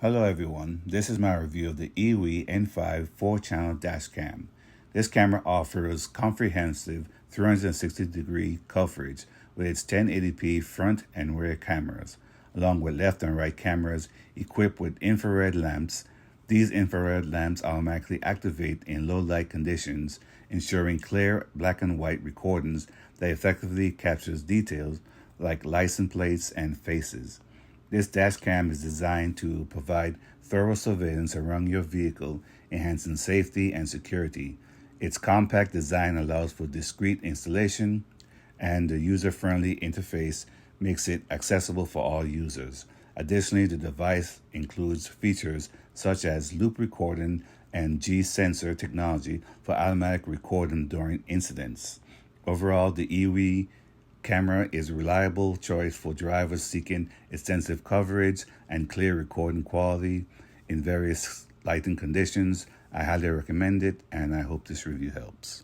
Hello everyone, this is my review of the IIWEY N5 4-channel Dashcam. This camera offers comprehensive 360-degree coverage with its 1080p front and rear cameras, along with left and right cameras equipped with infrared lamps. These infrared lamps automatically activate in low light conditions, ensuring clear black and white recordings that effectively captures details like license plates and faces. This dash cam is designed to provide thorough surveillance around your vehicle, enhancing safety and security. Its compact design allows for discreet installation, and the user-friendly interface makes it accessible for all users. Additionally, the device includes features such as loop recording and G-sensor technology for automatic recording during incidents. Overall, the IIWEY camera is a reliable choice for drivers seeking extensive coverage and clear recording quality in various lighting conditions. I highly recommend it, and I hope this review helps.